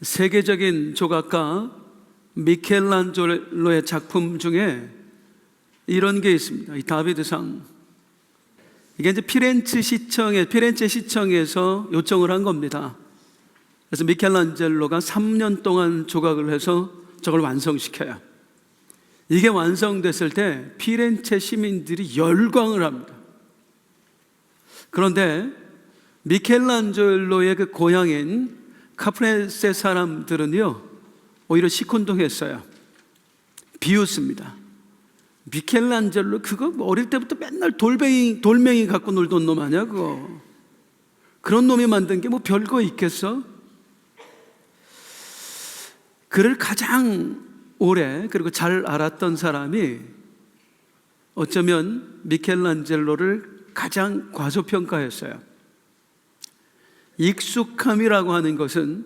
세계적인 조각가 미켈란젤로의 작품 중에 이런 게 있습니다. 이 다비드상. 이게 이제 피렌체 시청에서 요청을 한 겁니다. 그래서 미켈란젤로가 3년 동안 조각을 해서 저걸 완성시켜요. 이게 완성됐을 때 피렌체 시민들이 열광을 합니다. 그런데 미켈란젤로의 그 고향인 카프레세 사람들은요, 오히려 시큰둥했어요. 비웃습니다. 미켈란젤로 그거 어릴 때부터 맨날 돌멩이 갖고 놀던 놈 아니야 그거. 그런 놈이 만든 게 뭐 별거 있겠어? 그를 가장 오래 그리고 잘 알았던 사람이 어쩌면 미켈란젤로를 가장 과소평가했어요. 익숙함이라고 하는 것은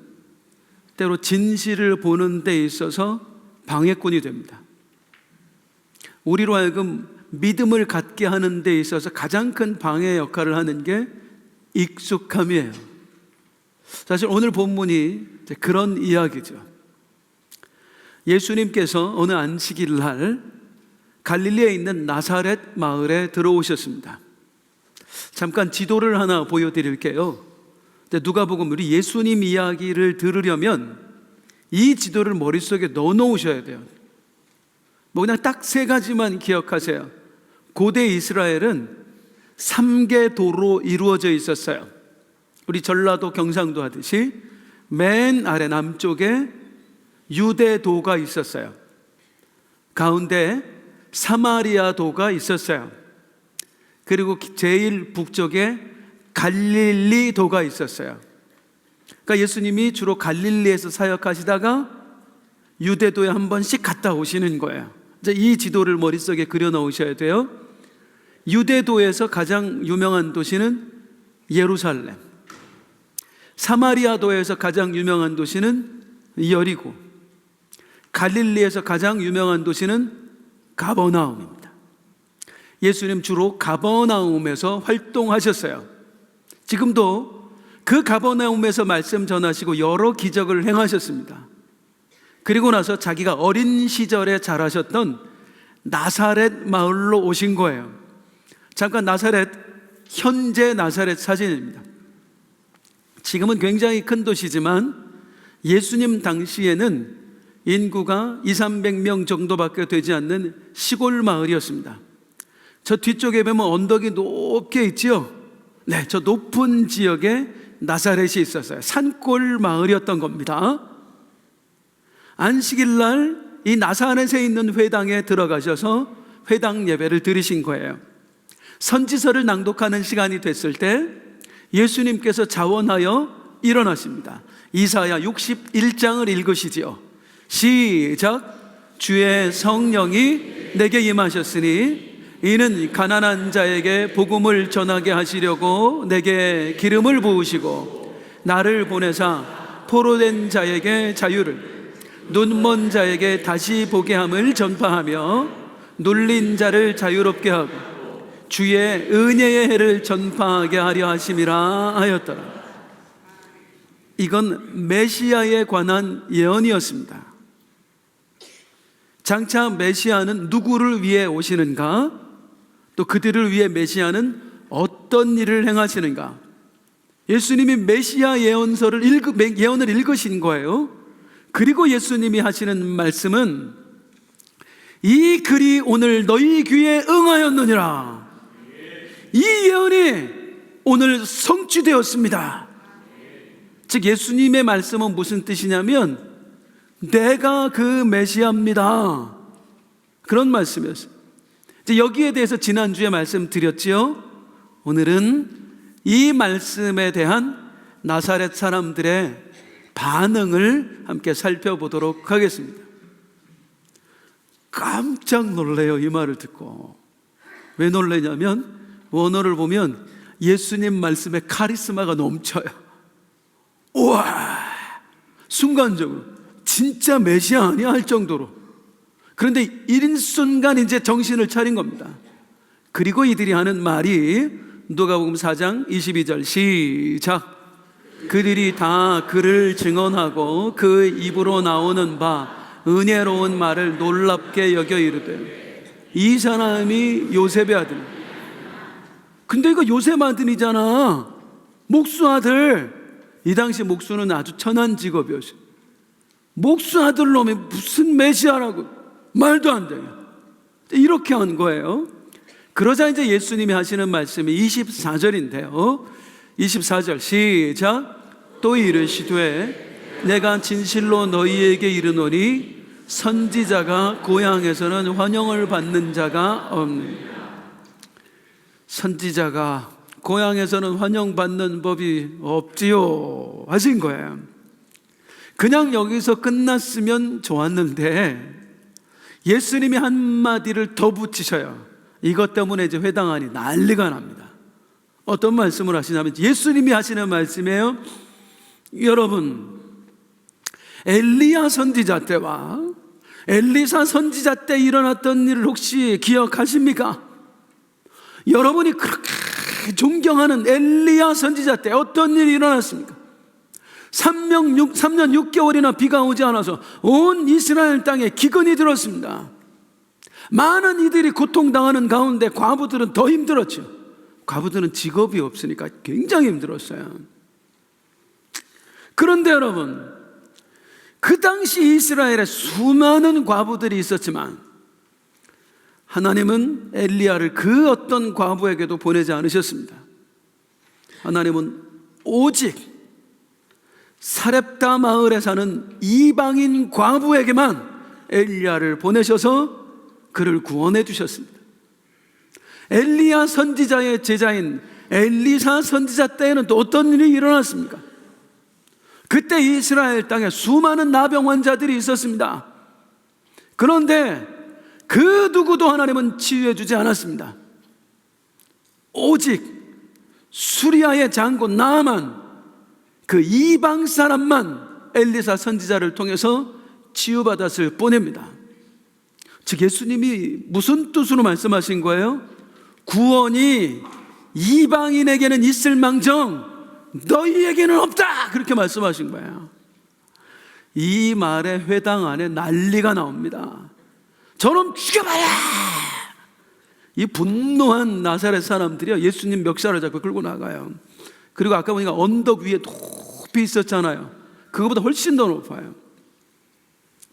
때로 진실을 보는 데 있어서 방해꾼이 됩니다. 우리로 하여금 믿음을 갖게 하는 데 있어서 가장 큰 방해 역할을 하는 게 익숙함이에요. 사실 오늘 본문이 그런 이야기죠. 예수님께서 어느 안식일 날 갈릴리에 있는 나사렛 마을에 들어오셨습니다. 잠깐 지도를 하나 보여드릴게요. 누가복음 우리 예수님 이야기를 들으려면 이 지도를 머릿속에 넣어놓으셔야 돼요. 뭐 그냥 딱 3가지만 기억하세요. 고대 이스라엘은 3개 도로 이루어져 있었어요. 우리 전라도 경상도 하듯이 맨 아래 남쪽에 유대도가 있었어요. 가운데 사마리아도가 있었어요. 그리고 제일 북쪽에 갈릴리도가 있었어요. 그러니까 예수님이 주로 갈릴리에서 사역하시다가 유대도에 한 번씩 갔다 오시는 거예요. 이제 이 지도를 머릿속에 그려 넣으셔야 돼요. 유대도에서 가장 유명한 도시는 예루살렘, 사마리아도에서 가장 유명한 도시는 여리고, 갈릴리에서 가장 유명한 도시는 가버나움입니다. 예수님 주로 가버나움에서 활동하셨어요. 지금도 그 가버나움에서 말씀 전하시고 여러 기적을 행하셨습니다. 그리고 나서 자기가 어린 시절에 자라셨던 나사렛 마을로 오신 거예요. 잠깐 나사렛, 현재 나사렛 사진입니다. 지금은 굉장히 큰 도시지만 예수님 당시에는 인구가 200~300명 정도밖에 되지 않는 시골 마을이었습니다. 저 뒤쪽에 보면 언덕이 높게 있죠? 네, 저 높은 지역에 나사렛이 있었어요. 산골 마을이었던 겁니다. 안식일 날 이 나사렛에 있는 회당에 들어가셔서 회당 예배를 드리신 거예요. 선지서를 낭독하는 시간이 됐을 때 예수님께서 자원하여 일어나십니다. 이사야 61장을 읽으시지요. 시작. 주의 성령이 내게 임하셨으니 이는 가난한 자에게 복음을 전하게 하시려고 내게 기름을 부으시고 나를 보내사 포로된 자에게 자유를, 눈먼 자에게 다시 보게 함을 전파하며 눌린 자를 자유롭게 하고 주의 은혜의 해를 전파하게 하려 하심이라 하였더라. 이건 메시아에 관한 예언이었습니다. 장차 메시아는 누구를 위해 오시는가? 또 그들을 위해 메시아는 어떤 일을 행하시는가? 예수님이 메시아 예언을 읽으신 거예요. 그리고 예수님이 하시는 말씀은 이 글이 오늘 너희 귀에 응하였느니라. 이 예언이 오늘 성취되었습니다. 즉 예수님의 말씀은 무슨 뜻이냐면 내가 그 메시아입니다, 그런 말씀이었어요. 이제 여기에 대해서 지난주에 말씀드렸지요. 오늘은 이 말씀에 대한 나사렛 사람들의 반응을 함께 살펴보도록 하겠습니다. 깜짝 놀래요, 이 말을 듣고. 왜 놀래냐면 원어를 보면 예수님 말씀에 카리스마가 넘쳐요. 우와, 순간적으로 진짜 메시아 아니야 할 정도로. 그런데 일순간 이제 정신을 차린 겁니다. 그리고 이들이 하는 말이 누가복음 4장 22절 시작. 그들이 다 그를 증언하고 그 입으로 나오는 바 은혜로운 말을 놀랍게 여겨 이르되 이 사람이 요셉의 아들. 근데 이거 요셉 아들이잖아. 목수 아들. 이 당시 목수는 아주 천한 직업이었어요. 목수 아들 놈이 무슨 메시아라고. 말도 안 돼요. 이렇게 한 거예요. 그러자 이제 예수님이 하시는 말씀이 24절인데요 24절 시작. 또 이르시되 내가 진실로 너희에게 이르노니 선지자가 고향에서는 환영을 받는 자가 없느니라. 선지자가 고향에서는 환영받는 법이 없지요 하신 거예요. 그냥 여기서 끝났으면 좋았는데 예수님이 한마디를 더 붙이셔요. 이것 때문에 이제 회당안이 난리가 납니다. 어떤 말씀을 하시냐면 예수님이 하시는 말씀이에요. 여러분, 엘리야 선지자 때와 엘리사 선지자 때 일어났던 일을 혹시 기억하십니까? 여러분이 그렇게 존경하는 엘리야 선지자 때 어떤 일이 일어났습니까? 3년 6개월이나 비가 오지 않아서 온 이스라엘 땅에 기근이 들었습니다. 많은 이들이 고통당하는 가운데 과부들은 더 힘들었죠. 과부들은 직업이 없으니까 굉장히 힘들었어요. 그런데 여러분, 그 당시 이스라엘에 수많은 과부들이 있었지만 하나님은 엘리야를 그 어떤 과부에게도 보내지 않으셨습니다. 하나님은 오직 사렙다 마을에 사는 이방인 과부에게만 엘리야를 보내셔서 그를 구원해 주셨습니다. 엘리야 선지자의 제자인 엘리사 선지자 때에는 또 어떤 일이 일어났습니까? 그때 이스라엘 땅에 수많은 나병 환자들이 있었습니다. 그런데 그 누구도 하나님은 치유해 주지 않았습니다. 오직 수리아의 장군 나아만, 그 이방 사람만 엘리사 선지자를 통해서 치유받았을 뿐입니다. 즉 예수님이 무슨 뜻으로 말씀하신 거예요? 구원이 이방인에게는 있을 망정 너희에게는 없다, 그렇게 말씀하신 거예요. 이 말에 회당 안에 난리가 나옵니다. 저놈 죽여봐라! 이 분노한 나사렛 사람들이 예수님 멱살을 잡고 끌고 나가요. 그리고 아까 보니까 언덕 위에 높이 있었잖아요. 그거보다 훨씬 더 높아요.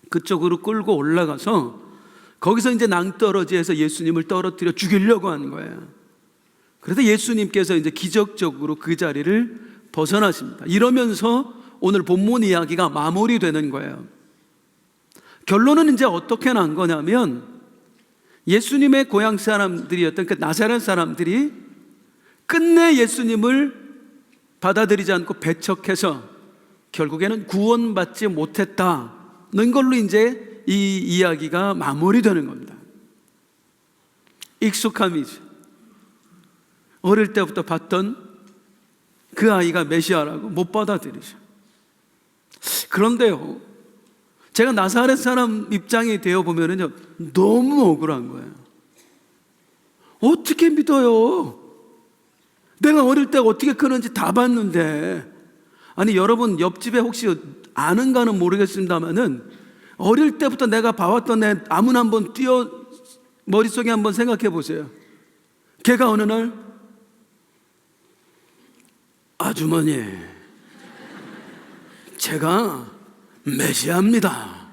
그쪽으로 끌고 올라가서 거기서 이제 낭떠러지에서 예수님을 떨어뜨려 죽이려고 하는 거예요. 그래서 예수님께서 이제 기적적으로 그 자리를 벗어나십니다. 이러면서 오늘 본문 이야기가 마무리되는 거예요. 결론은 이제 어떻게 난 거냐면 예수님의 고향 사람들이었던 그 나사렛 사람들이 끝내 예수님을 받아들이지 않고 배척해서 결국에는 구원받지 못했다는 걸로 이제 이 이야기가 마무리되는 겁니다. 익숙함이죠. 어릴 때부터 봤던 그 아이가 메시아라고 못 받아들이죠. 그런데요, 제가 나사렛 사람 입장이 되어 보면은요, 너무 억울한 거예요. 어떻게 믿어요? 내가 어릴 때 어떻게 크는지 다 봤는데. 아니, 여러분 옆집에 혹시 아는가는 모르겠습니다만은 어릴 때부터 내가 봐왔던 애 아무나 한번 머릿속에 한번 생각해 보세요. 걔가 어느 날 아주머니, 제가 메시아입니다.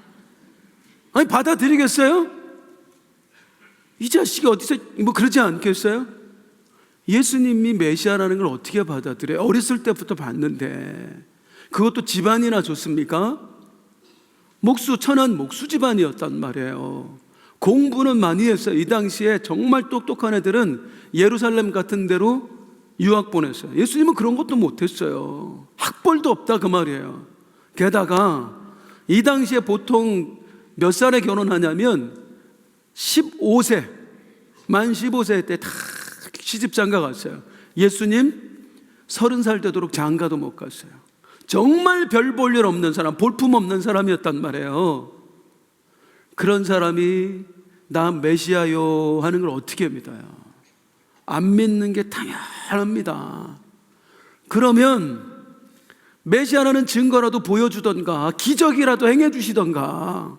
아니, 받아들이겠어요? 이 자식이 어디서 뭐 그러지 않겠어요? 예수님이 메시아라는 걸 어떻게 받아들여요? 어렸을 때부터 봤는데. 그것도 집안이나 좋습니까? 천한 목수 집안이었단 말이에요. 공부는 많이 했어요. 이 당시에 정말 똑똑한 애들은 예루살렘 같은 데로 유학 보냈어요. 예수님은 그런 것도 못했어요. 학벌도 없다 그 말이에요. 게다가 이 당시에 보통 몇 살에 결혼하냐면 15세, 만 15세 때 다 시집 장가 갔어요. 예수님 30살 되도록 장가도 못 갔어요. 정말 별 볼 일 없는 사람, 볼품 없는 사람이었단 말이에요. 그런 사람이 나 메시아요 하는 걸 어떻게 믿어요? 안 믿는 게 당연합니다. 그러면 메시아라는 증거라도 보여주던가 기적이라도 행해 주시던가.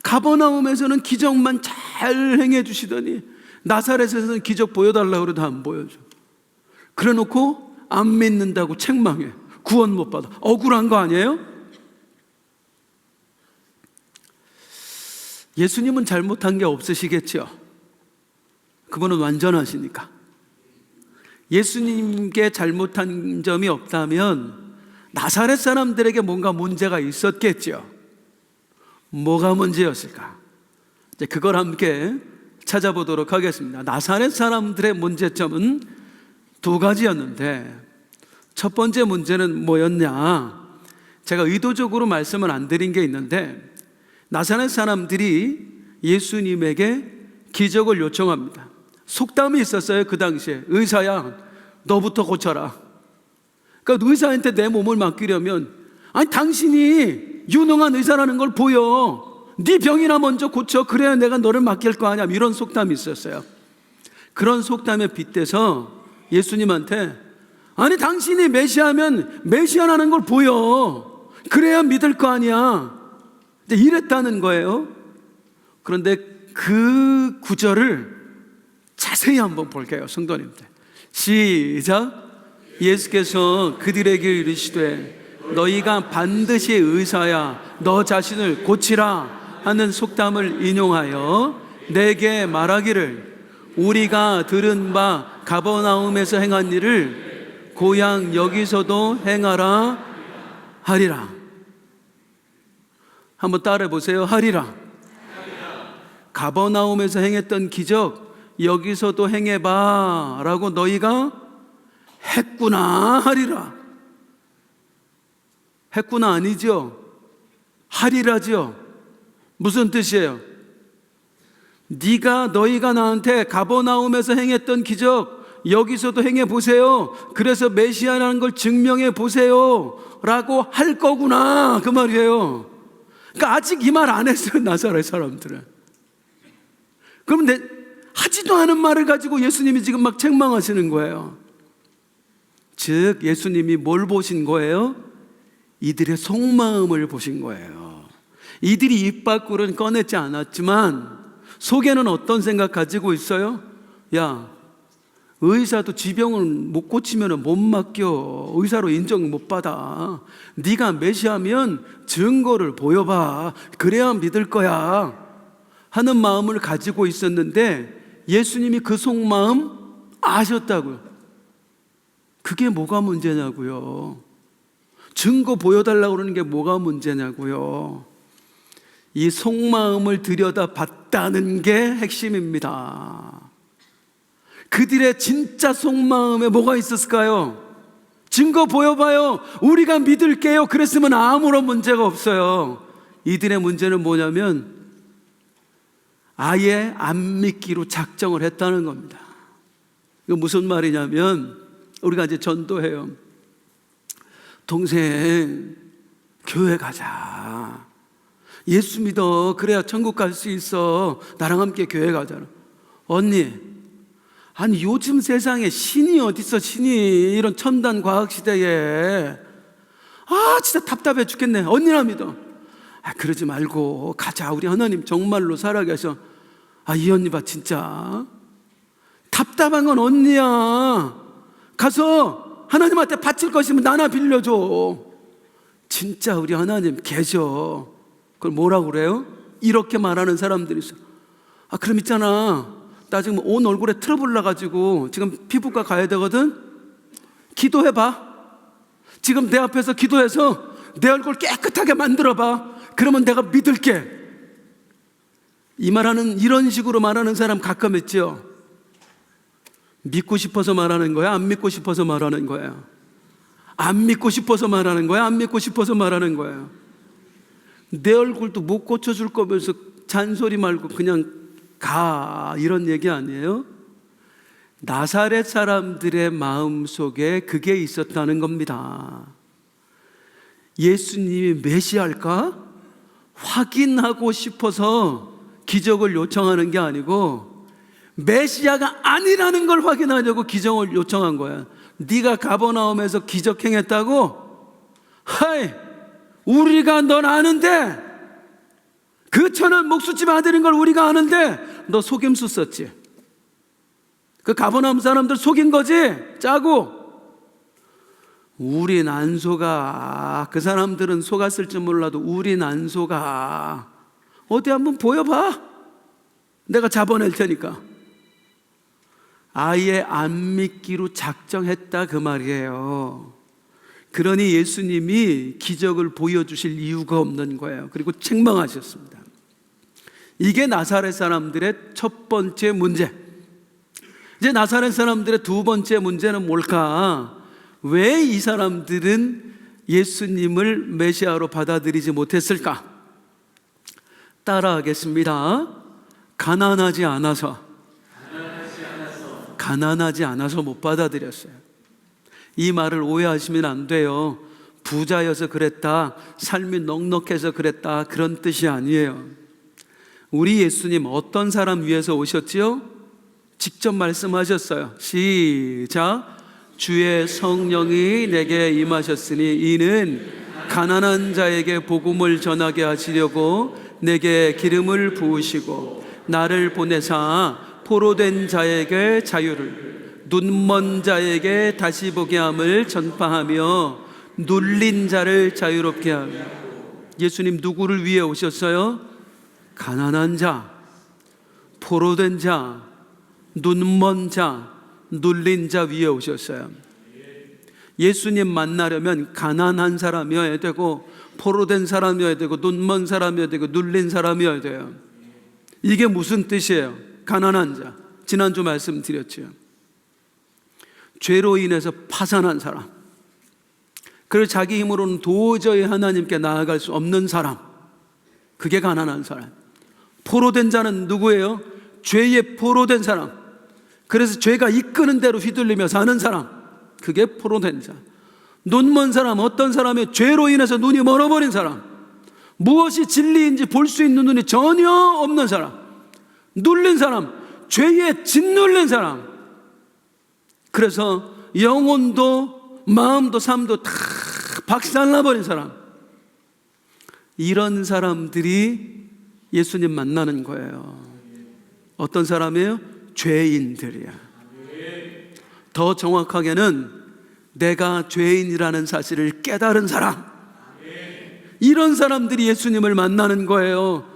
가버나움에서는 기적만 잘 행해 주시더니 나사렛에서는 기적 보여달라고 그래도 안 보여줘. 그래 놓고 안 믿는다고 책망해. 구원 못 받아. 억울한 거 아니에요? 예수님은 잘못한 게 없으시겠죠? 그분은 완전하시니까. 예수님께 잘못한 점이 없다면 나사렛 사람들에게 뭔가 문제가 있었겠죠. 뭐가 문제였을까? 이제 그걸 함께 찾아보도록 하겠습니다. 나사렛 사람들의 문제점은 두 가지였는데 첫 번째 문제는 뭐였냐? 제가 의도적으로 말씀을 안 드린 게 있는데 나사렛 사람들이 예수님에게 기적을 요청합니다. 속담이 있었어요. 그 당시에. 의사야, 너부터 고쳐라. 그러니까 의사한테 내 몸을 맡기려면, 아니 당신이 유능한 의사라는 걸 보여. 네 병이나 먼저 고쳐. 그래야 내가 너를 맡길 거 아니야. 이런 속담이 있었어요. 그런 속담에 빗대서 예수님한테, 아니 당신이 메시아면 메시아라는 걸 보여. 그래야 믿을 거 아니야. 이랬다는 거예요. 그런데 그 구절을 자세히 한번 볼게요. 성도님들 시작. 예수께서 그들에게 이르시되 너희가 반드시 의사야 너 자신을 고치라 하는 속담을 인용하여 내게 말하기를 우리가 들은 바 가버나움에서 행한 일을 고향 여기서도 행하라 하리라. 한번 따라해 보세요. 하리라. 가버나움에서 행했던 기적 여기서도 행해봐 라고 너희가 했구나 하리라. 했구나 아니죠? 하리라죠. 무슨 뜻이에요? 너희가 나한테 가버나움에서 행했던 기적 여기서도 행해 보세요. 그래서 메시아라는 걸 증명해 보세요 라고 할 거구나 그 말이에요. 그러니까 아직 이 말 안 했어요. 나사렛 사람들은. 그럼 하지도 않은 말을 가지고 예수님이 지금 막 책망하시는 거예요. 즉 예수님이 뭘 보신 거예요? 이들의 속마음을 보신 거예요. 이들이 입 밖으로는 꺼내지 않았지만 속에는 어떤 생각 가지고 있어요? 야, 의사도 지병을 못 고치면 못 맡겨. 의사로 인정 못 받아. 네가 메시아면 증거를 보여봐. 그래야 믿을 거야 하는 마음을 가지고 있었는데 예수님이 그 속마음 아셨다고요. 그게 뭐가 문제냐고요. 증거 보여달라고 그러는 게 뭐가 문제냐고요. 이 속마음을 들여다봤다는 게 핵심입니다. 그들의 진짜 속마음에 뭐가 있었을까요? 증거 보여봐요. 우리가 믿을게요. 그랬으면 아무런 문제가 없어요. 이들의 문제는 뭐냐면 아예 안 믿기로 작정을 했다는 겁니다. 이거 무슨 말이냐면 우리가 이제 전도해요. 동생 교회 가자. 예수 믿어. 그래야 천국 갈 수 있어. 나랑 함께 교회 가자. 언니, 아니 요즘 세상에 신이 어딨어. 신이 이런 첨단 과학 시대에 진짜 답답해 죽겠네. 언니나 믿어. 그러지 말고 가자. 우리 하나님 정말로 살아계셔. 이 언니 봐 진짜 답답한 건 언니야. 가서 하나님한테 바칠 것이면 나나 빌려줘. 진짜 우리 하나님 계셔. 그걸 뭐라고 그래요? 이렇게 말하는 사람들이 있어. 그럼 있잖아, 나 지금 온 얼굴에 트러블 나가지고 지금 피부과 가야 되거든. 기도해봐. 지금 내 앞에서 기도해서 내 얼굴 깨끗하게 만들어봐. 그러면 내가 믿을게. 이런 식으로 말하는 사람 가끔 있죠. 믿고 싶어서 말하는 거야? 안 믿고 싶어서 말하는 거야? 안 믿고 싶어서 말하는 거야? 안 믿고 싶어서 말하는 거야? 내 얼굴도 못 고쳐줄 거면서 잔소리 말고 그냥 가, 이런 얘기 아니에요? 나사렛 사람들의 마음속에 그게 있었다는 겁니다. 예수님이 메시아일까? 확인하고 싶어서 기적을 요청하는 게 아니고 메시아가 아니라는 걸 확인하려고 기적을 요청한 거야. 네가 가버나움에서 기적 행했다고? 하이, 우리가 넌 아는데, 그 천원 목수집 아들인 걸 우리가 아는데 너 속임수 썼지. 그 가버나움 사람들 속인 거지, 짜고. 우린 안 속아. 그 사람들은 속았을지 몰라도 우린 안 속아. 어디 한번 보여봐. 내가 잡아낼 테니까. 아예 안 믿기로 작정했다, 그 말이에요. 그러니 예수님이 기적을 보여주실 이유가 없는 거예요. 그리고 책망하셨습니다. 이게 나사렛 사람들의 첫 번째 문제. 이제 나사렛 사람들의 두 번째 문제는 뭘까? 왜 이 사람들은 예수님을 메시아로 받아들이지 못했을까? 따라하겠습니다. 가난하지 않아서 못 받아들였어요. 이 말을 오해하시면 안 돼요. 부자여서 그랬다, 삶이 넉넉해서 그랬다, 그런 뜻이 아니에요. 우리 예수님 어떤 사람 위해서 오셨지요? 직접 말씀하셨어요. 시작. 주의 성령이 내게 임하셨으니 이는 가난한 자에게 복음을 전하게 하시려고 내게 기름을 부으시고 나를 보내사 포로된 자에게 자유를, 눈먼 자에게 다시 보게 함을 전파하며 눌린 자를 자유롭게 하며. 예수님 누구를 위해 오셨어요? 가난한 자, 포로된 자, 눈먼 자, 눌린 자 위에 오셨어요. 예수님 만나려면 가난한 사람이어야 되고, 포로된 사람이어야 되고, 눈먼 사람이어야 되고, 눌린 사람이어야 돼요. 이게 무슨 뜻이에요? 가난한 자, 지난주 말씀드렸죠. 죄로 인해서 파산한 사람, 그리고 자기 힘으로는 도저히 하나님께 나아갈 수 없는 사람, 그게 가난한 사람. 포로된 자는 누구예요? 죄에 포로된 사람, 그래서 죄가 이끄는 대로 휘둘리며 사는 사람, 그게 포로된 자. 눈먼 사람, 어떤 사람이 죄로 인해서 눈이 멀어버린 사람, 무엇이 진리인지 볼 수 있는 눈이 전혀 없는 사람, 눌린 사람, 죄에 짓눌린 사람, 그래서 영혼도 마음도 삶도 다 박살나버린 사람, 이런 사람들이 예수님 만나는 거예요. 어떤 사람이에요? 죄인들이야. 더 정확하게는 내가 죄인이라는 사실을 깨달은 사람, 이런 사람들이 예수님을 만나는 거예요.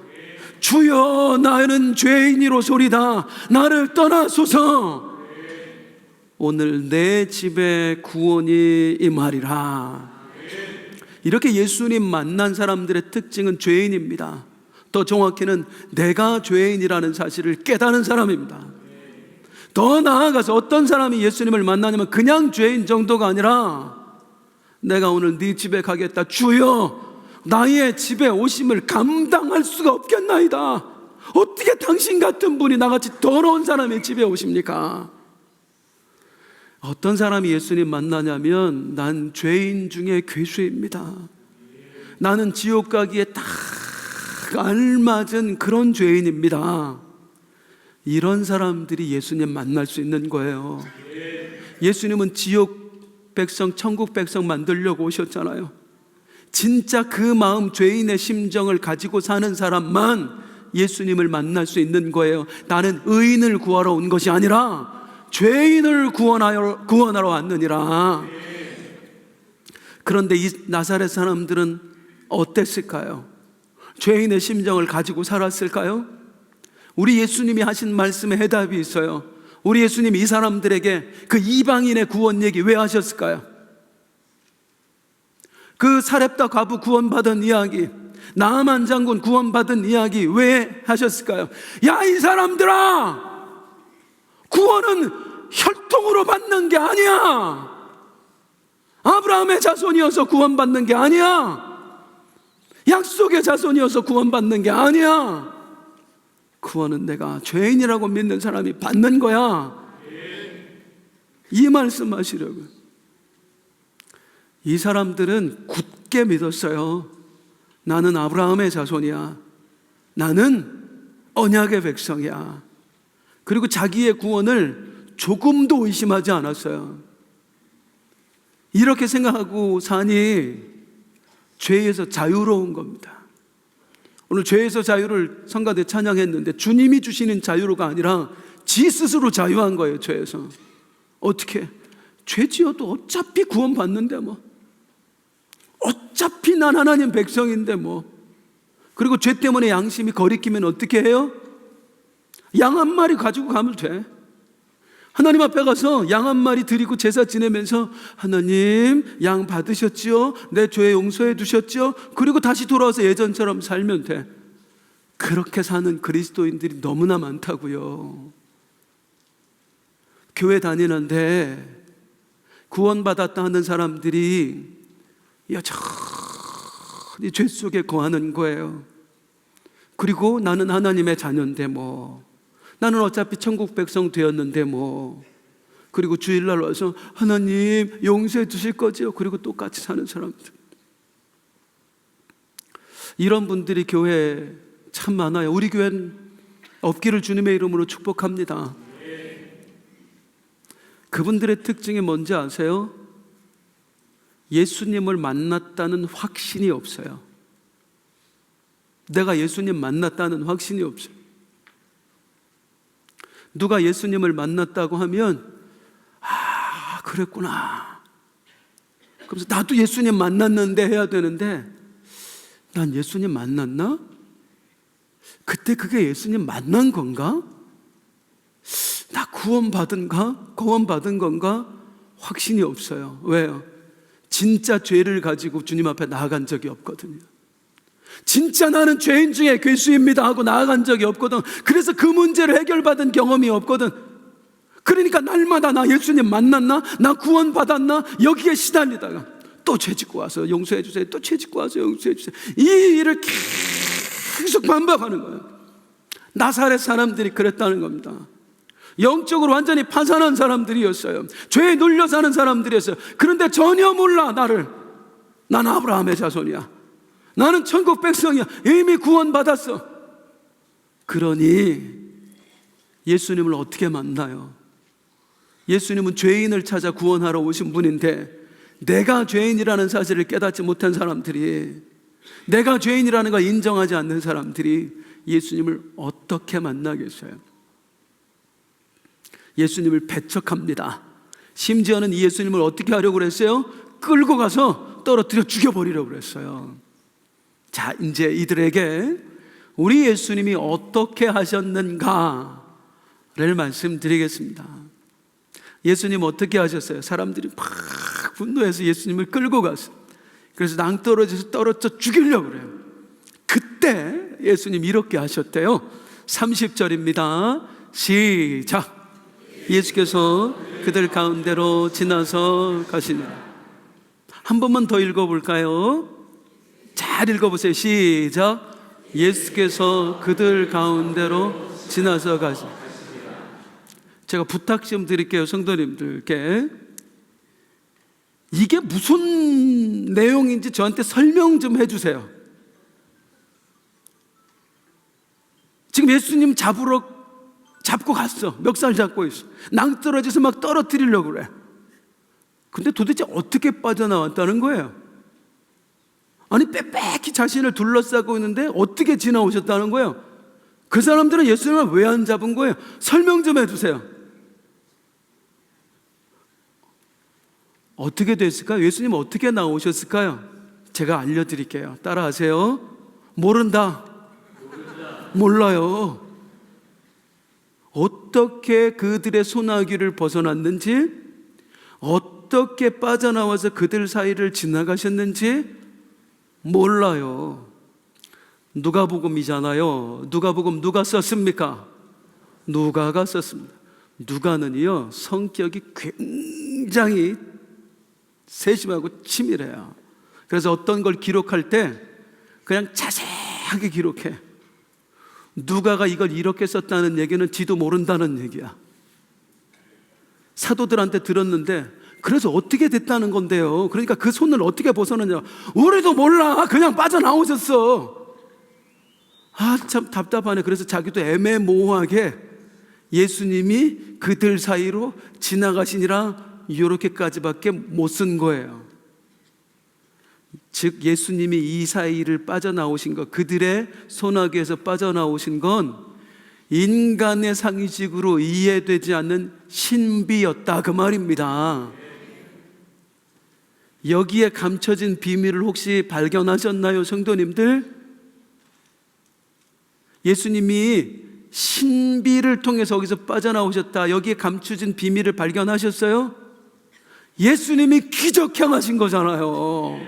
주여 나는 죄인이로소리다, 나를 떠나소서. 오늘 내 집에 구원이 임하리라. 이렇게 예수님 만난 사람들의 특징은 죄인입니다. 더 정확히는 내가 죄인이라는 사실을 깨달은 사람입니다. 더 나아가서 어떤 사람이 예수님을 만나냐면 그냥 죄인 정도가 아니라 내가 오늘 네 집에 가겠다, 주여 나의 집에 오심을 감당할 수가 없겠나이다. 어떻게 당신 같은 분이 나같이 더러운 사람의 집에 오십니까? 어떤 사람이 예수님 만나냐면 난 죄인 중에 괴수입니다, 나는 지옥 가기에 딱 알맞은 그런 죄인입니다. 이런 사람들이 예수님 만날 수 있는 거예요. 예수님은 지옥 백성, 천국 백성 만들려고 오셨잖아요. 진짜 그 마음, 죄인의 심정을 가지고 사는 사람만 예수님을 만날 수 있는 거예요. 나는 의인을 구하러 온 것이 아니라 죄인을 구원하러 왔느니라. 그런데 이 나사렛 사람들은 어땠을까요? 죄인의 심정을 가지고 살았을까요? 우리 예수님이 하신 말씀에 해답이 있어요. 우리 예수님이 이 사람들에게 그 이방인의 구원 얘기 왜 하셨을까요? 그 사렙다 과부 구원받은 이야기, 나아만 장군 구원받은 이야기 왜 하셨을까요? 야, 이 사람들아, 구원은 혈통으로 받는 게 아니야. 아브라함의 자손이어서 구원받는 게 아니야. 약속의 자손이어서 구원받는 게 아니야. 구원은 내가 죄인이라고 믿는 사람이 받는 거야. 이 말씀하시려고요. 이 사람들은 굳게 믿었어요. 나는 아브라함의 자손이야, 나는 언약의 백성이야. 그리고 자기의 구원을 조금도 의심하지 않았어요. 이렇게 생각하고 사니 죄에서 자유로운 겁니다. 오늘 죄에서 자유를 성가대 찬양했는데 주님이 주시는 자유로가 아니라 지 스스로 자유한 거예요. 죄에서. 어떻게? 죄 지어도 어차피 구원받는데 뭐, 어차피 난 하나님 백성인데 뭐, 그리고 죄 때문에 양심이 거리끼면 어떻게 해요? 양 한 마리 가지고 가면 돼. 하나님 앞에 가서 양 한 마리 드리고 제사 지내면서 하나님 양 받으셨지요? 내 죄 용서해 두셨지요? 그리고 다시 돌아와서 예전처럼 살면 돼. 그렇게 사는 그리스도인들이 너무나 많다고요. 교회 다니는데 구원받았다 하는 사람들이 여전히 죄 속에 거하는 거예요. 그리고 나는 하나님의 자녀인데 뭐, 나는 어차피 천국 백성 되었는데 뭐, 그리고 주일날 와서 하나님 용서해 주실 거지요? 그리고 똑같이 사는 사람들, 이런 분들이 교회에 참 많아요. 우리 교회는 없기를 주님의 이름으로 축복합니다. 그분들의 특징이 뭔지 아세요? 예수님을 만났다는 확신이 없어요. 내가 예수님 만났다는 확신이 없어요. 누가 예수님을 만났다고 하면 아, 그랬구나. 그래서 나도 예수님 만났는데 해야 되는데, 난 예수님 만났나? 그때 그게 예수님 만난 건가? 나 구원받은 건가? 확신이 없어요. 왜요? 진짜 죄를 가지고 주님 앞에 나아간 적이 없거든요. 진짜 나는 죄인 중에 괴수입니다 하고 나아간 적이 없거든. 그래서 그 문제를 해결받은 경험이 없거든. 그러니까 날마다 나 예수님 만났나? 나 구원받았나? 여기에 시달리다가 또 죄 짓고 와서 용서해 주세요, 또 죄 짓고 와서 용서해 주세요, 이 일을 계속 반복하는 거예요. 나사렛 사람들이 그랬다는 겁니다. 영적으로 완전히 파산한 사람들이었어요. 죄에 눌려 사는 사람들이었어요. 그런데 전혀 몰라. 나는 아브라함의 자손이야, 나는 천국 백성이야, 이미 구원받았어. 그러니 예수님을 어떻게 만나요? 예수님은 죄인을 찾아 구원하러 오신 분인데, 내가 죄인이라는 사실을 깨닫지 못한 사람들이, 내가 죄인이라는 걸 인정하지 않는 사람들이 예수님을 어떻게 만나겠어요? 예수님을 배척합니다. 심지어는 이 예수님을 어떻게 하려고 그랬어요? 끌고 가서 떨어뜨려 죽여버리려고 그랬어요. 자, 이제 이들에게 우리 예수님이 어떻게 하셨는가를 말씀드리겠습니다. 예수님 어떻게 하셨어요? 사람들이 막 분노해서 예수님을 끌고 갔어요. 그래서 낭떠러지에서 떨어져 죽이려고 그래요. 그때 예수님 이렇게 하셨대요. 30절입니다. 시작. 예수께서 그들 가운데로 지나서 가시니라. 한 번만 더 읽어볼까요? 잘 읽어보세요. 시작. 예수께서 그들 가운데로 지나서 가시니라. 제가 부탁 좀 드릴게요. 성도님들께 이게 무슨 내용인지 저한테 설명 좀 해주세요. 지금 예수님 잡고 갔어. 멱살 잡고 있어. 낭떠러지에서 막 떨어뜨리려고 그래. 근데 도대체 어떻게 빠져나왔다는 거예요? 아니, 빽빽히 자신을 둘러싸고 있는데 어떻게 지나오셨다는 거예요? 그 사람들은 예수님을 왜 안 잡은 거예요? 설명 좀 해주세요. 어떻게 됐을까요? 예수님 어떻게 나오셨을까요? 제가 알려드릴게요. 따라하세요. 모른다. 몰라요. 어떻게 그들의 소나기를 벗어났는지, 어떻게 빠져나와서 그들 사이를 지나가셨는지 몰라요. 누가복음이잖아요. 누가복음 누가 썼습니까? 누가가 썼습니다. 누가는요, 성격이 굉장히 세심하고 치밀해요. 그래서 어떤 걸 기록할 때 그냥 자세하게 기록해. 누가가 이걸 이렇게 썼다는 얘기는 지도 모른다는 얘기야. 사도들한테 들었는데 그래서 어떻게 됐다는 건데요. 그러니까 그 손을 어떻게 벗어나냐. 우리도 몰라. 그냥 빠져나오셨어. 아, 참 답답하네. 그래서 자기도 애매모호하게 예수님이 그들 사이로 지나가시니라 이렇게까지밖에 못 쓴 거예요. 즉 예수님이 이 사이를 빠져나오신 것, 그들의 소나기에서 빠져나오신 건 인간의 상식으로 이해되지 않는 신비였다, 그 말입니다. 여기에 감춰진 비밀을 혹시 발견하셨나요, 성도님들? 예수님이 신비를 통해서 여기서 빠져나오셨다, 여기에 감춰진 비밀을 발견하셨어요? 예수님이 기적 행하신 거잖아요.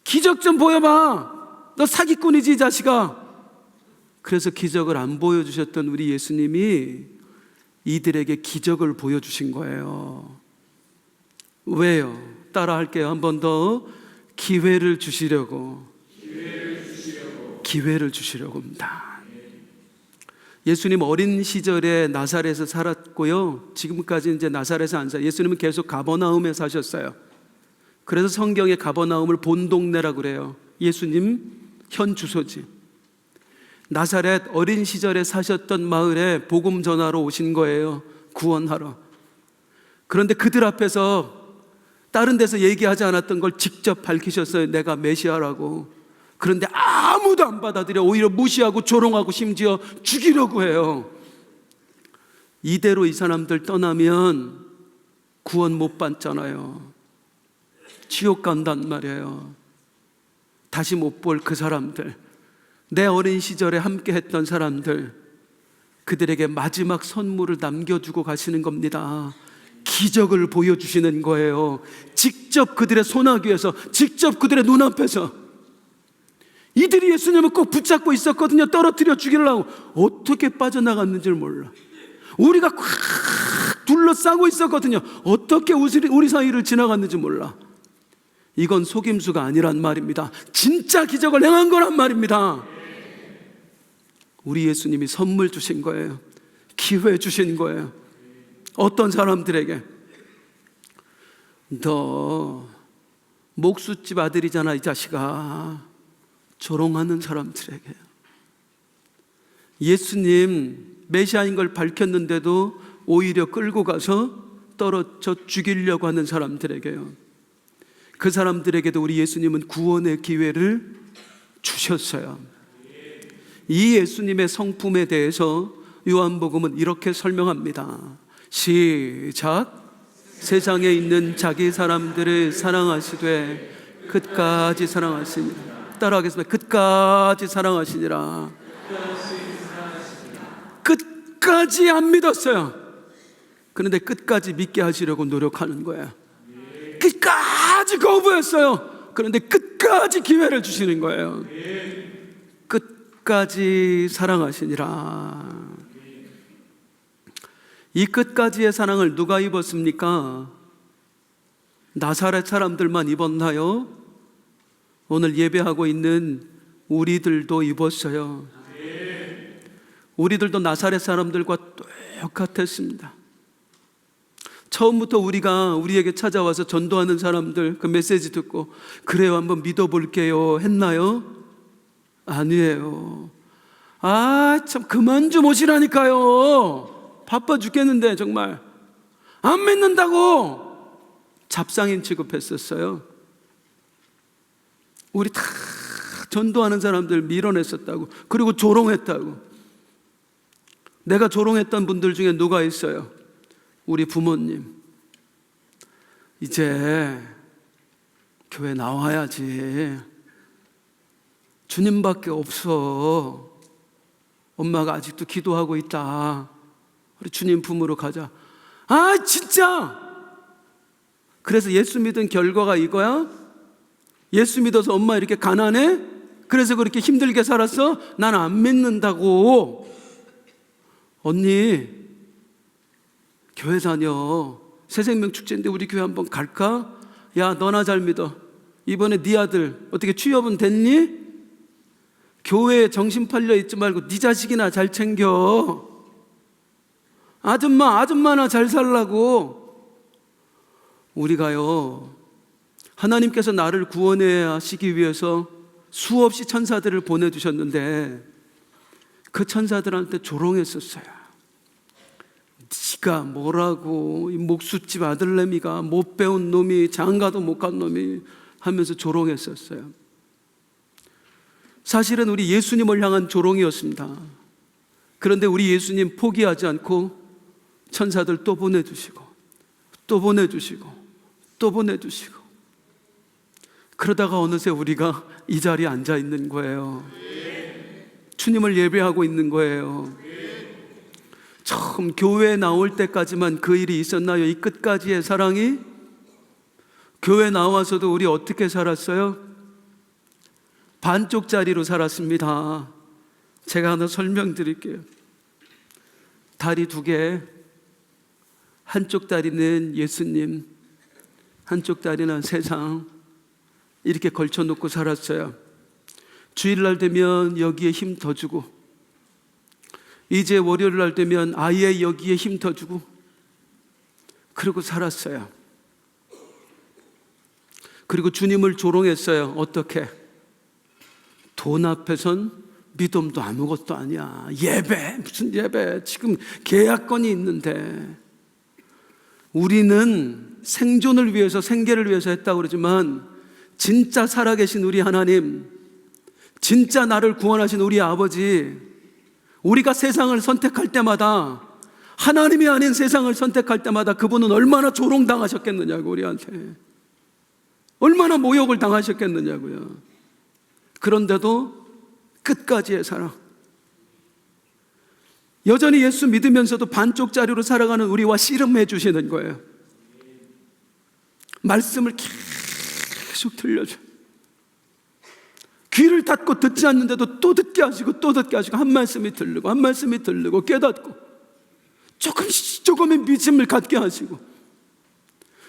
기적 좀 보여봐. 너 사기꾼이지, 이 자식아. 그래서 기적을 안 보여주셨던 우리 예수님이 이들에게 기적을 보여주신 거예요. 왜요? 따라 할게요. 한 번 더. 기회를 주시려고 합니다. 예수님 어린 시절에 나사렛에서 살았고요, 지금까지 이제 나사렛에 안 살아요. 예수님은 계속 가버나움에 사셨어요. 그래서 성경에 가버나움을 본 동네라고 그래요. 예수님 현 주소지. 나사렛 어린 시절에 사셨던 마을에 복음 전하러 오신 거예요. 구원하러. 그런데 그들 앞에서 다른 데서 얘기하지 않았던 걸 직접 밝히셨어요. 내가 메시아라고. 그런데 아무도 안 받아들여. 오히려 무시하고 조롱하고 심지어 죽이려고 해요. 이대로 이 사람들 떠나면 구원 못 받잖아요. 지옥 간단 말이에요. 다시 못 볼 그 사람들, 내 어린 시절에 함께 했던 사람들, 그들에게 마지막 선물을 남겨주고 가시는 겁니다. 기적을 보여주시는 거예요. 직접 그들의 소나기에서, 직접 그들의 눈앞에서. 이들이 예수님을 꼭 붙잡고 있었거든요. 떨어뜨려 죽이려고. 어떻게 빠져나갔는지를 몰라. 우리가 꽉 둘러싸고 있었거든요. 어떻게 우리 사이를 지나갔는지 몰라. 이건 속임수가 아니란 말입니다. 진짜 기적을 행한 거란 말입니다. 우리 예수님이 선물 주신 거예요. 기회 주신 거예요. 어떤 사람들에게? 너 목수집 아들이잖아, 이 자식아. 조롱하는 사람들에게. 예수님 메시아인 걸 밝혔는데도 오히려 끌고 가서 떨어져 죽이려고 하는 사람들에게요. 그 사람들에게도 우리 예수님은 구원의 기회를 주셨어요. 이 예수님의 성품에 대해서 요한복음은 이렇게 설명합니다. 시작. 세상에 있는 자기 사람들을 사랑하시되 끝까지 사랑하시니라. 따라하겠습니다. 끝까지 사랑하시니라. 끝까지 안 믿었어요. 그런데 끝까지 믿게 하시려고 노력하는 거예요. 끝까지 거부했어요. 그런데 끝까지 기회를 주시는 거예요. 끝까지 사랑하시니라. 이 끝까지의 사랑을 누가 입었습니까? 나사렛 사람들만 입었나요? 오늘 예배하고 있는 우리들도 입었어요. 우리들도 나사렛 사람들과 똑같았습니다. 처음부터 우리에게 찾아와서 전도하는 사람들 그 메시지 듣고 그래요, 한번 믿어볼게요 했나요? 아니에요. 참 그만 좀 오시라니까요. 바빠 죽겠는데 정말 안 믿는다고 잡상인 취급했었어요. 우리 다 전도하는 사람들 밀어냈었다고, 그리고 조롱했다고. 내가 조롱했던 분들 중에 누가 있어요? 우리 부모님. 이제 교회 나와야지. 주님밖에 없어. 엄마가 아직도 기도하고 있다. 우리 주님 품으로 가자. 진짜! 그래서 예수 믿은 결과가 이거야? 예수 믿어서 엄마 이렇게 가난해? 그래서 그렇게 힘들게 살았어? 난 안 믿는다고. 언니, 교회 다녀. 새생명 축제인데 우리 교회 한번 갈까? 야, 너나 잘 믿어. 이번에 네 아들 어떻게 취업은 됐니? 교회에 정신 팔려 있지 말고 네 자식이나 잘 챙겨. 아줌마나 잘 살라고. 우리가요, 하나님께서 나를 구원해 하시기 위해서 수없이 천사들을 보내주셨는데 그 천사들한테 조롱했었어요. 지가 뭐라고, 이 목숫집 아들내미가 못 배운 놈이, 장가도 못 간 놈이 하면서 조롱했었어요. 사실은 우리 예수님을 향한 조롱이었습니다. 그런데 우리 예수님 포기하지 않고 천사들 또 보내주시고 또 보내주시고 또 보내주시고, 그러다가 어느새 우리가 이 자리에 앉아 있는 거예요. 주님을 예배하고 있는 거예요. 처음 교회에 나올 때까지만 그 일이 있었나요? 이 끝까지의 사랑이? 교회 나와서도 우리 어떻게 살았어요? 반쪽짜리로 살았습니다. 제가 하나 설명드릴게요. 다리 두 개, 한쪽 다리는 예수님, 한쪽 다리는 세상, 이렇게 걸쳐놓고 살았어요. 주일날 되면 여기에 힘 더 주고, 이제 월요일날 되면 아예 여기에 힘 더 주고, 그러고 살았어요. 그리고 주님을 조롱했어요. 어떻게? 돈 앞에선 믿음도 아무것도 아니야. 예배, 무슨 예배, 지금 계약건이 있는데. 우리는 생존을 위해서, 생계를 위해서 했다고 그러지만 진짜 살아계신 우리 하나님, 진짜 나를 구원하신 우리 아버지, 우리가 세상을 선택할 때마다, 하나님이 아닌 세상을 선택할 때마다 그분은 얼마나 조롱당하셨겠느냐고, 우리한테 얼마나 모욕을 당하셨겠느냐고요. 그런데도 끝까지의 사랑, 여전히 예수 믿으면서도 반쪽짜리로 살아가는 우리와 씨름해 주시는 거예요. 말씀을 계속 들려줘요. 귀를 닫고 듣지 않는데도 또 듣게 하시고 또 듣게 하시고, 한 말씀이 들리고 한 말씀이 들리고 깨닫고 조금씩 조금의 믿음을 갖게 하시고,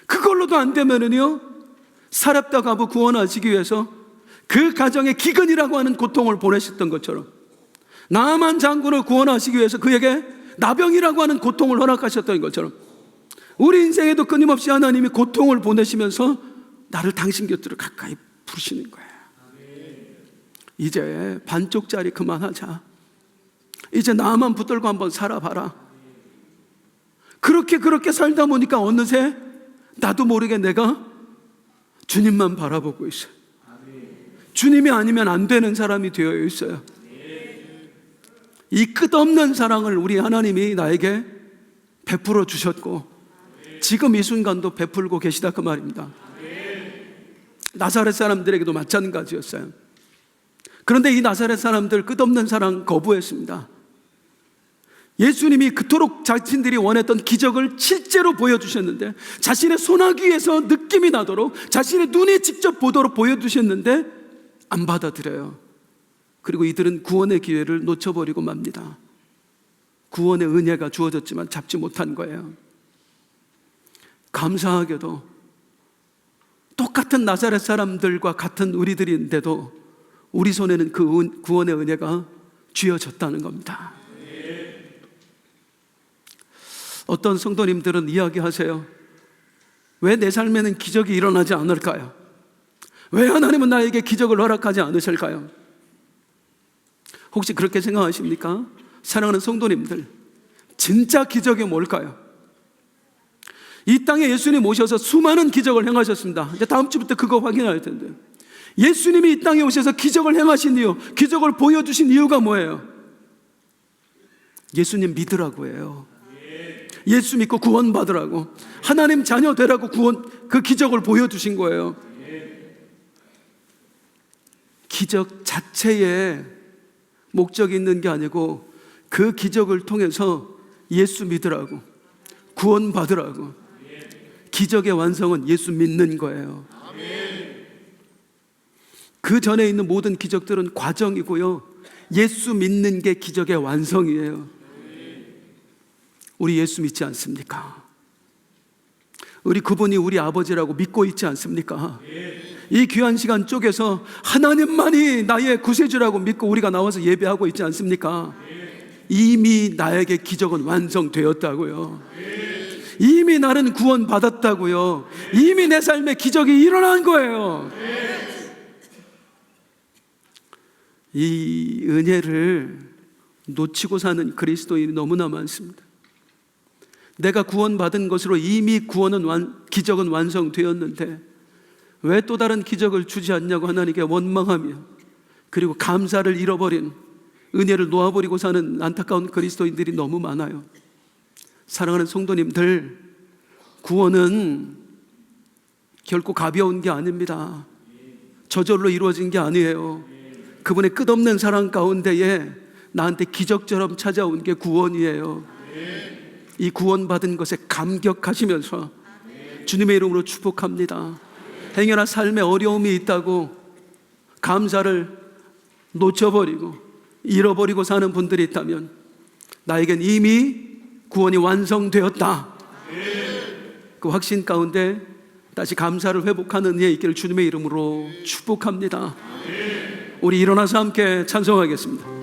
그걸로도 안 되면은요, 사렙다 과부 구원하시기 위해서 그 가정에 기근이라고 하는 고통을 보내셨던 것처럼, 나아만 장군을 구원하시기 위해서 그에게 나병이라고 하는 고통을 허락하셨던 것처럼, 우리 인생에도 끊임없이 하나님이 고통을 보내시면서 나를 당신 곁으로 가까이 부르시는 거예요. 이제 반쪽짜리 그만하자. 이제 나만 붙들고 한번 살아봐라. 그렇게 살다 보니까 어느새 나도 모르게 내가 주님만 바라보고 있어요. 주님이 아니면 안 되는 사람이 되어 있어요. 이 끝없는 사랑을 우리 하나님이 나에게 베풀어 주셨고, 지금 이 순간도 베풀고 계시다, 그 말입니다. 나사렛 사람들에게도 마찬가지였어요. 그런데 이 나사렛 사람들 끝없는 사랑 거부했습니다. 예수님이 그토록 자신들이 원했던 기적을 실제로 보여주셨는데, 자신의 손아귀에서 느낌이 나도록, 자신의 눈에 직접 보도록 보여주셨는데 안 받아들여요. 그리고 이들은 구원의 기회를 놓쳐버리고 맙니다. 구원의 은혜가 주어졌지만 잡지 못한 거예요. 감사하게도 똑같은 나사렛 사람들과 같은 우리들인데도 우리 손에는 그 구원의 은혜가 쥐어졌다는 겁니다. 어떤 성도님들은 이야기하세요. 왜 내 삶에는 기적이 일어나지 않을까요? 왜 하나님은 나에게 기적을 허락하지 않으실까요? 혹시 그렇게 생각하십니까? 사랑하는 성도님들, 진짜 기적이 뭘까요? 이 땅에 예수님 오셔서 수많은 기적을 행하셨습니다. 이제 다음 주부터 그거 확인할 텐데, 예수님이 이 땅에 오셔서 기적을 행하신 이유, 기적을 보여주신 이유가 뭐예요? 예수님 믿으라고 해요. 예수 믿고 구원 받으라고, 하나님 자녀 되라고 그 기적을 보여주신 거예요. 기적 자체에 목적이 있는 게 아니고, 그 기적을 통해서 예수 믿으라고, 구원 받으라고. 기적의 완성은 예수 믿는 거예요. 그 전에 있는 모든 기적들은 과정이고요, 예수 믿는 게 기적의 완성이에요. 우리 예수 믿지 않습니까? 우리 그분이 우리 아버지라고 믿고 있지 않습니까? 이 귀한 시간 쪽에서 하나님만이 나의 구세주라고 믿고 우리가 나와서 예배하고 있지 않습니까? 이미 나에게 기적은 완성되었다고요. 이미 나는 구원받았다고요. 이미 내 삶에 기적이 일어난 거예요. 이 은혜를 놓치고 사는 그리스도인이 너무나 많습니다. 내가 구원받은 것으로 이미 기적은 완성되었는데 왜 또 다른 기적을 주지 않냐고 하나님께 원망하며, 그리고 감사를 잃어버린, 은혜를 놓아버리고 사는 안타까운 그리스도인들이 너무 많아요. 사랑하는 성도님들, 구원은 결코 가벼운 게 아닙니다. 저절로 이루어진 게 아니에요. 그분의 끝없는 사랑 가운데에 나한테 기적처럼 찾아온 게 구원이에요. 이 구원받은 것에 감격하시면서 주님의 이름으로 축복합니다. 행여나 삶에 어려움이 있다고 감사를 놓쳐버리고 잃어버리고 사는 분들이 있다면, 나에겐 이미 구원이 완성되었다, 그 확신 가운데 다시 감사를 회복하는 은혜 있기를 주님의 이름으로 축복합니다. 우리 일어나서 함께 찬송하겠습니다.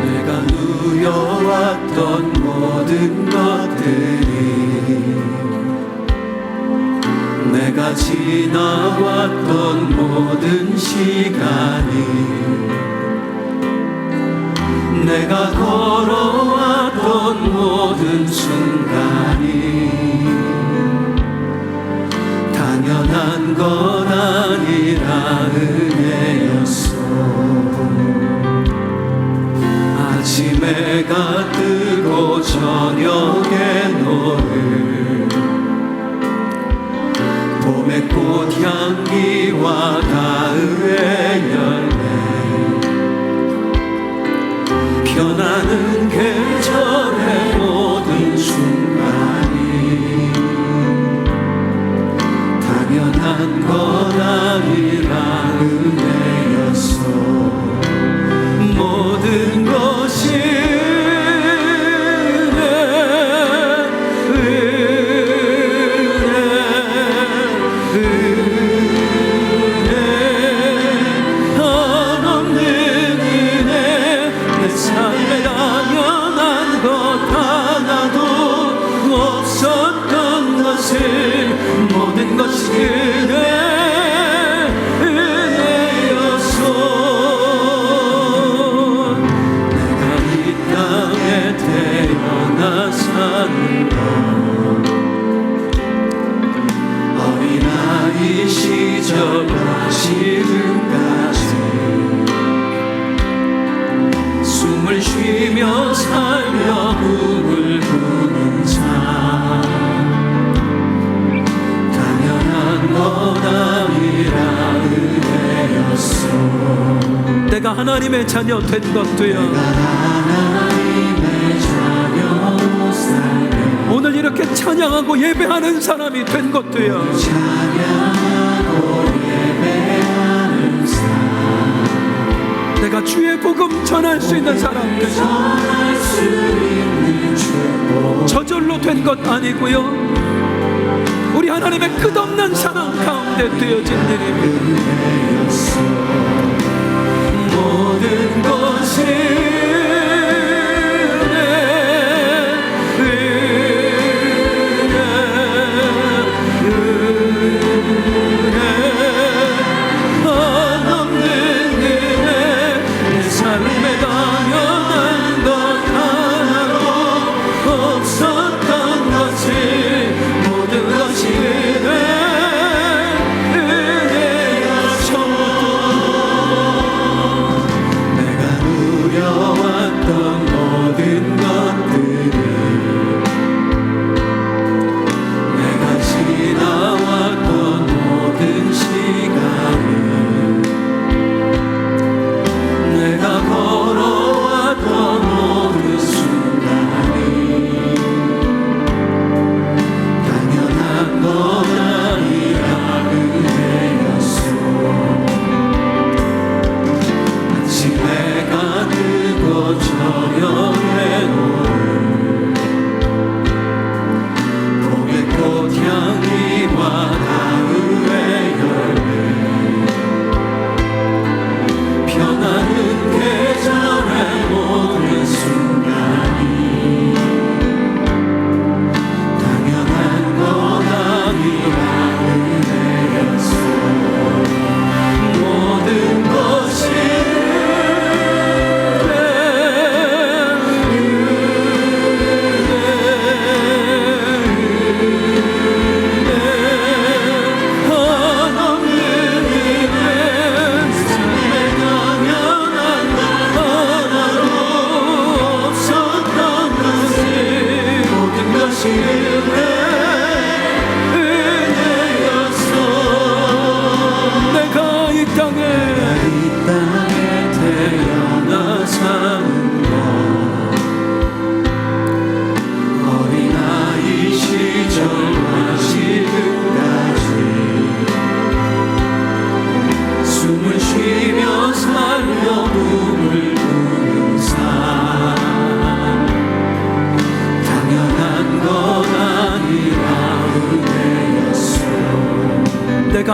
내가 누려왔던 모든 것들이, 내가 지나왔던 모든 시간이, 내가 걸어왔던 모든 순간이 당연한 건 아니라 은혜였어. 아침에 해가 뜨고 저녁에 노을, 봄의 꽃향기와 가을의 열매, 변하는 계절의 모든 순간이 당연한 건 아니라 은혜였어. 모든 것이 모든 것이 은혜였어. 내가 이 땅에 태어나 사는 것, 어린아이 시절과 지금까지 숨을 쉬며 살며 꿈을 꾸는 삶, 내가 하나님의 자녀 된 것도요, 오늘 이렇게 찬양하고 예배하는 사람이 된 것도요, 내가 주의 복음 전할 수 있는 사람들, 저절로 된 것 아니고요, 우리 하나님의 끝없는 사랑 가운데 되어진 일입니다. 모든 것이 한없는 은혜, 내 삶에 당연한 것 하나도 없었던 것이, 모든 것이 은혜였어. 내가 누려왔던 모든 것들이, 내가 지나왔던 모든 시간이, 내가 걸어왔던 모든 순간이 당연한 건 아니라 은혜였어. 아침 해가 뜨고 저녁에 노을, 봄의 꽃향기와 가을의 열매, 변하는 계절의 모든 순간이 당연한 건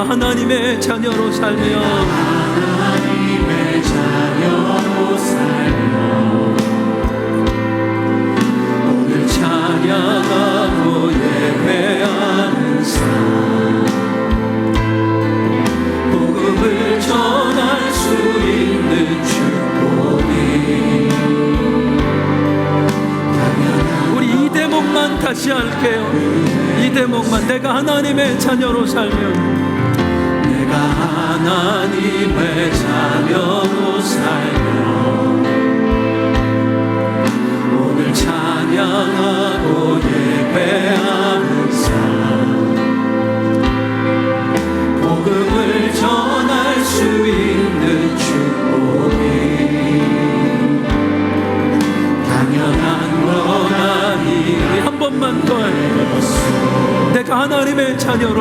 내가 하나님의 자녀로 살며 하나님의 자녀로 살며 오늘 찬양하고 예배하는 삶 복음을 전할 수 있는 축복이 우리 이 대목만 다시 할게요. 이 대목만. 내가 하나님의 자녀로 살며 내가 하나님의 자녀로 살며 오늘 찬양하고 예배하는 삶 복음을 전할 수 있는 축복이 당연한 건 아니 우리 한 번만 더 할게요. 내가 하나님의 자녀로